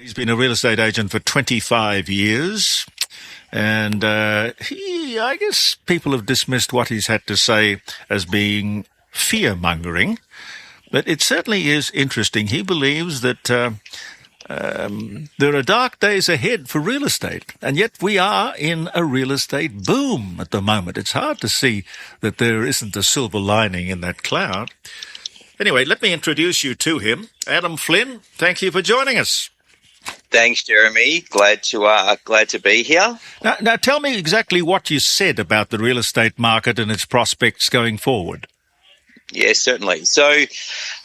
He's been a real estate agent for 25 years. And I guess people have dismissed what he's had to say as being fear-mongering. But it certainly is interesting. He believes that there are dark days ahead for real estate. And yet we are in a real estate boom at the moment. It's hard to see that there isn't a silver lining in that cloud. Anyway, let me introduce you to him. Adam Flynn, thank you for joining us. Thanks, Jeremy. Glad to be here. Now, tell me exactly what you said about the real estate market and its prospects going forward. Yes, certainly. So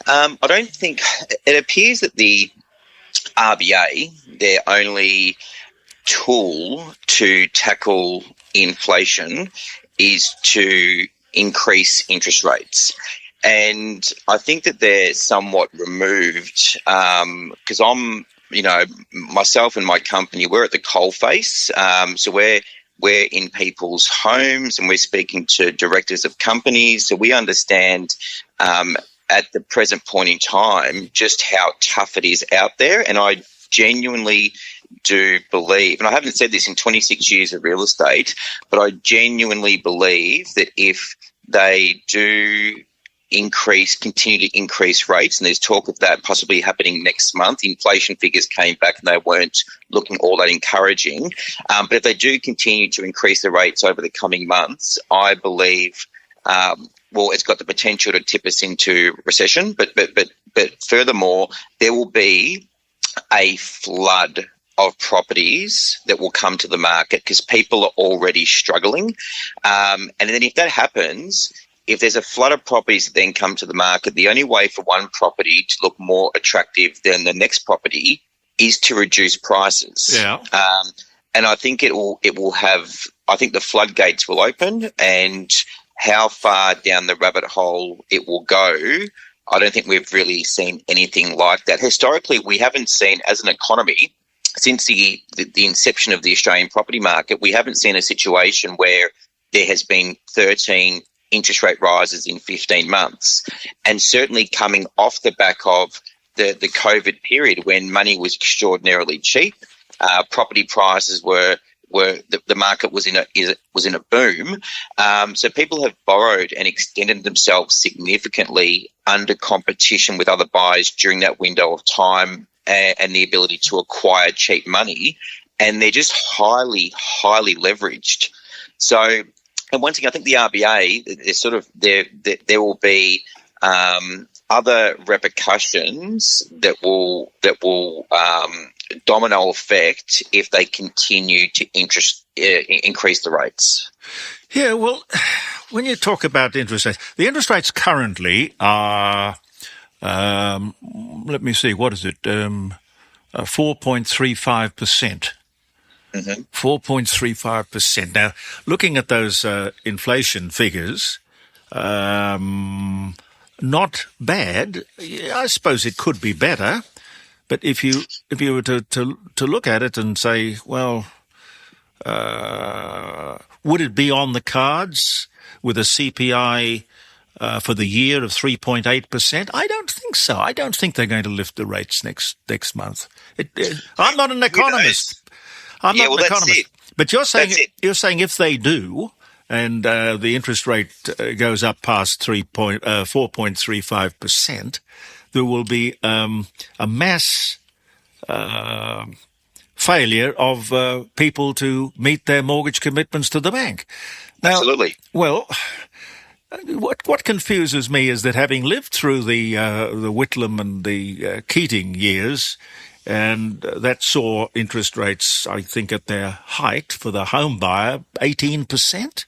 I don't think it appears that the RBA, their only tool to tackle inflation is to increase interest rates. And I think that they're somewhat removed because myself and my company, we're at the coalface. So we're in people's homes and we're speaking to directors of companies. So we understand at the present point in time just how tough it is out there. And I genuinely do believe, and I haven't said this in 26 years of real estate, but I genuinely believe that if they do continue to increase rates, and there's talk of that possibly happening next month. Inflation figures came back and they weren't looking all that encouraging. But if they do continue to increase the rates over the coming months, I believe, it's got the potential to tip us into recession. But furthermore, there will be a flood of properties that will come to the market because people are already struggling. And then if that happens, if there's a flood of properties that then come to the market, the only way for one property to look more attractive than the next property is to reduce prices. Yeah. And I think I think the floodgates will open, and how far down the rabbit hole it will go, I don't think we've really seen anything like that. Historically, we haven't seen, as an economy, since the inception of the Australian property market, we haven't seen a situation where there has been 13 interest rate rises in 15 months. And certainly coming off the back of the COVID period when money was extraordinarily cheap, property prices were the market was in a boom. So people have borrowed and extended themselves significantly under competition with other buyers during that window of time and the ability to acquire cheap money. And they're just highly, highly leveraged. So, and once again, I think the RBA, there will be other repercussions that will domino effect if they continue to increase the rates. Yeah, well, when you talk about interest rates, the interest rates currently are, let me see, what is it, 4.35%. Mm-hmm. 4.35%. Now, looking at those inflation figures, not bad. I suppose it could be better, but if you were to look at it and say, well, would it be on the cards with a CPI for the year of 3.8%? I don't think so. I don't think they're going to lift the rates next month. I'm not an economist. I'm not an economist. But you're saying if they do, and the interest rate goes up past 4.35%, there will be a mass failure of people to meet their mortgage commitments to the bank. Now, absolutely. Well, what confuses me is that having lived through the Whitlam and the Keating years, and that saw interest rates, I think, at their height for the home buyer, 18%.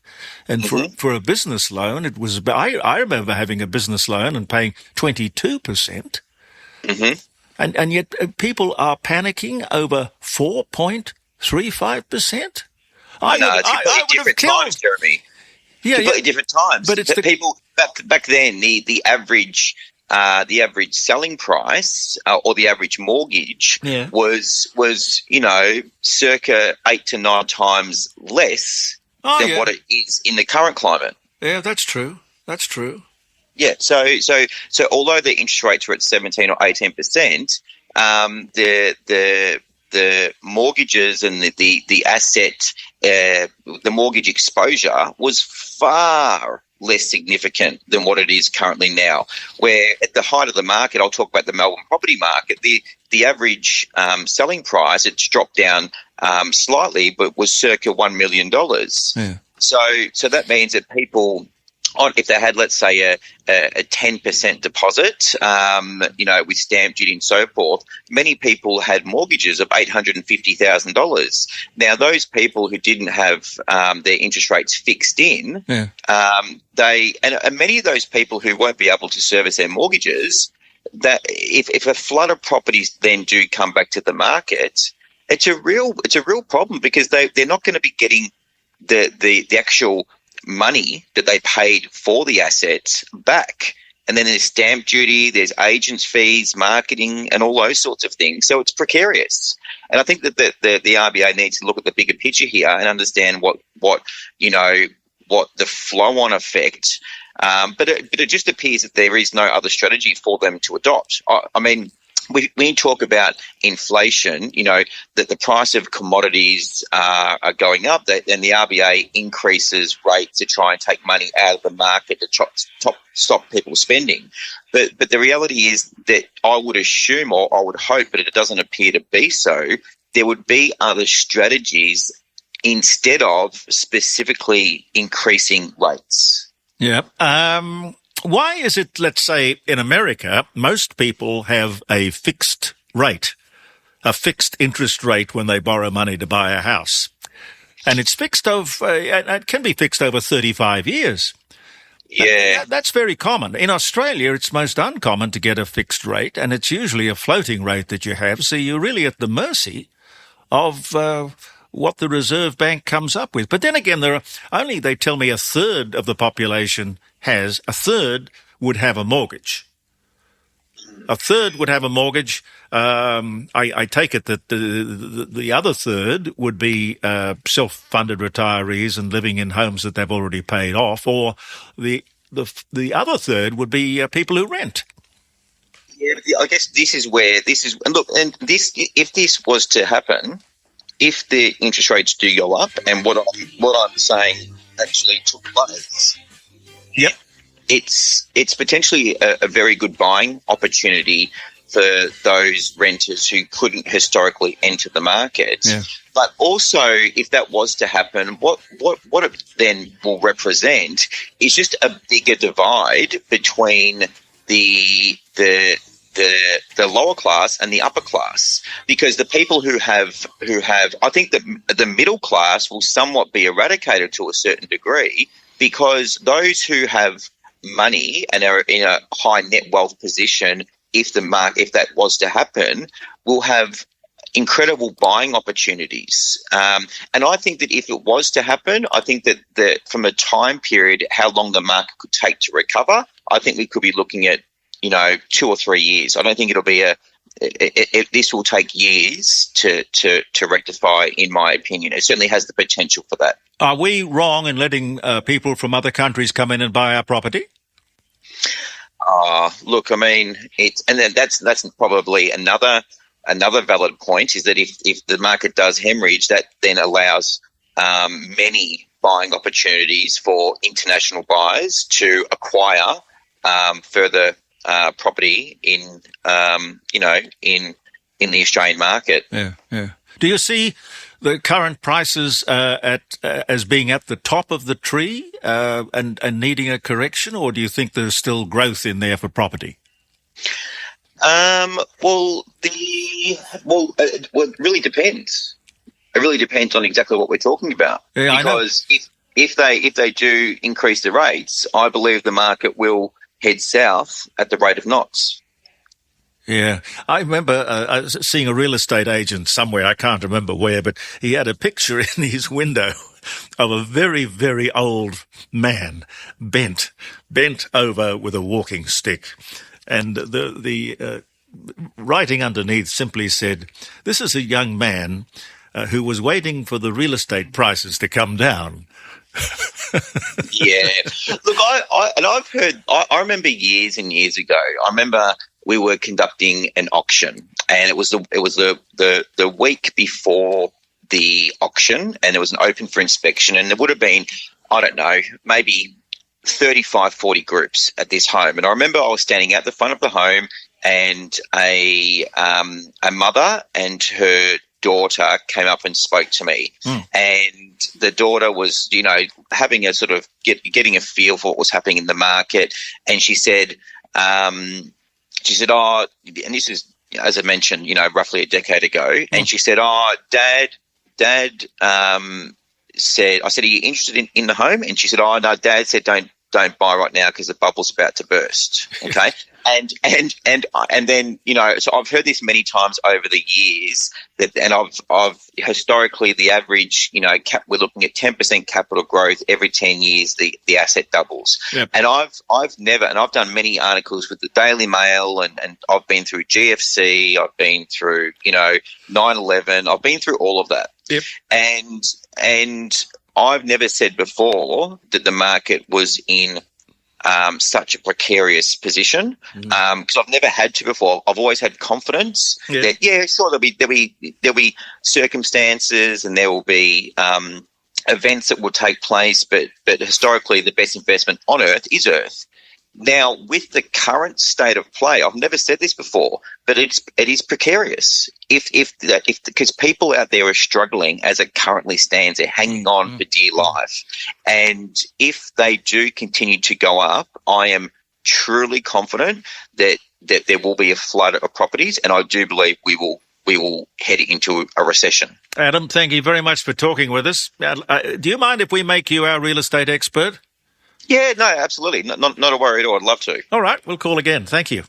And mm-hmm. for a business loan, it was, I remember having a business loan and paying 22%. Mm-hmm. And yet people are panicking over 4.35%. No, it's completely different times, Jeremy. Yeah, completely different times. But it's people back then, the average selling price or the average mortgage was circa 8 to 9 times less than what it is in the current climate. Yeah, that's true. That's true. Yeah. So although the interest rates were at 17 or 18%, the the mortgages and the asset, the mortgage exposure was far less significant than what it is currently now. Where at the height of the market, I'll talk about the Melbourne property market, the average selling price, it's dropped down slightly, but was circa $1 million. Yeah. So that means that people, if they had, let's say, a 10% deposit, with stamp duty and so forth, many people had mortgages of $850,000. Now, those people who didn't have their interest rates fixed in, yeah. and many of those people who won't be able to service their mortgages, that if a flood of properties then do come back to the market, it's a real problem, because they're not going to be getting the actual money that they paid for the assets back. And then there's stamp duty, there's agents' fees, marketing, and all those sorts of things. So it's precarious. And I think that the RBA needs to look at the bigger picture here and understand what the flow-on effect. But it just appears that there is no other strategy for them to adopt. I mean, we talk about inflation, that the price of commodities are going up, and the RBA increases rates to try and take money out of the market to stop people spending. But the reality is that I would assume, or I would hope, but it doesn't appear to be so, there would be other strategies instead of specifically increasing rates. Yeah. Why is it, let's say, in America, most people have a fixed rate, a fixed interest rate when they borrow money to buy a house? And it's fixed it can be fixed over 35 years. Yeah. That's very common. In Australia, it's most uncommon to get a fixed rate, and it's usually a floating rate that you have. So you're really at the mercy of what the Reserve Bank comes up with. But then again, they tell me a third of the population a third would have a mortgage. A third would have a mortgage. I take it that the other third would be self-funded retirees and living in homes that they've already paid off, or the other third would be people who rent. Yeah, but I guess if this was to happen, if the interest rates do go up, and what I'm saying actually took place. Yep. It's potentially a very good buying opportunity for those renters who couldn't historically enter the market. Yeah. But also, if that was to happen, what it then will represent is just a bigger divide between the lower class and the upper class, because the people who have I think that the middle class will somewhat be eradicated to a certain degree, because those who have money and are in a high net wealth position, if that was to happen, will have incredible buying opportunities. And I think that if it was to happen, I think that from a time period, how long the market could take to recover, I think we could be looking at 2 or 3 years. I don't think it'll be this will take years to rectify, in my opinion. It certainly has the potential for that. Are we wrong in letting people from other countries come in and buy our property? Look, I mean, that's probably another valid point, is that if the market does hemorrhage, that then allows many buying opportunities for international buyers to acquire further property in the Australian market. Yeah. Do you see the current prices as being at the top of the tree and needing a correction, or do you think there's still growth in there for property? Well, it really depends. It really depends on exactly what we're talking about. Yeah, because if they do increase the rates, I believe the market will head south at the rate of knots. Yeah, I remember seeing a real estate agent somewhere, I can't remember where, but he had a picture in his window of a very, very old man bent over with a walking stick. And the writing underneath simply said, "This is a young man who was waiting for the real estate prices to come down." Yeah. Look, I've heard, I remember years and years ago, I remember we were conducting an auction, and it was the week before the auction, and there was an open for inspection, and there would have been, I don't know, maybe 35, 40 groups at this home. And I remember I was standing at the front of the home, and a mother and her daughter came up and spoke to me. And the daughter was, having a sort of getting a feel for what was happening in the market. And she said, and this is, as I mentioned, roughly a decade ago. And she said, Dad said, I said, are you interested in the home? And she said, no, Dad said, don't buy right now because the bubble's about to burst. Okay. And then, so I've heard this many times over the years and I've historically the average, we're looking at 10% capital growth every 10 years, the asset doubles. Yep. And I've done many articles with the Daily Mail and I've been through GFC, I've been through, 9/11, I've been through all of that. Yep. And I've never said before that the market was in such a precarious position because I've never had to before. I've always had confidence that sure there'll be circumstances and there will be events that will take place, but historically the best investment on earth is earth. Now, with the current state of play, I've never said this before, but it is precarious. Because people out there are struggling as it currently stands, they're hanging on for dear life, and if they do continue to go up, I am truly confident that there will be a flood of properties, and I do believe we will head into a recession. Adam, thank you very much for talking with us. Do you mind if we make you our real estate expert? Yeah, no, absolutely. Not a worry at all. I'd love to. All right, we'll call again. Thank you.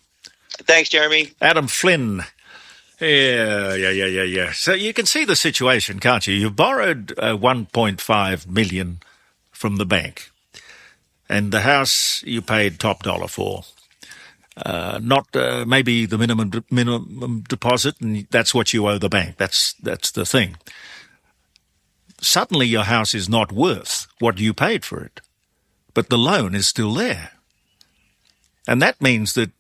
Thanks, Jeremy. Adam Flynn. Yeah. So you can see the situation, can't you? You've borrowed $1.5 million from the bank, and the house you paid top dollar for. Not maybe the minimum deposit, and that's what you owe the bank. That's the thing. Suddenly your house is not worth what you paid for it, but the loan is still there. And that means that,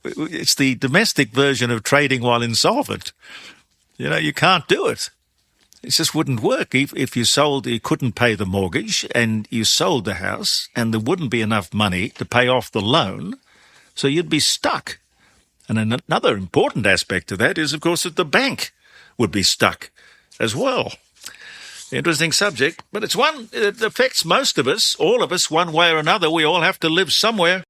it's the domestic version of trading while insolvent. You can't do it. It just wouldn't work. If you couldn't pay the mortgage and you sold the house and there wouldn't be enough money to pay off the loan, so you'd be stuck. And another important aspect of that is, of course, that the bank would be stuck as well. Interesting subject, but it's one that affects most of us, all of us, one way or another. We all have to live somewhere.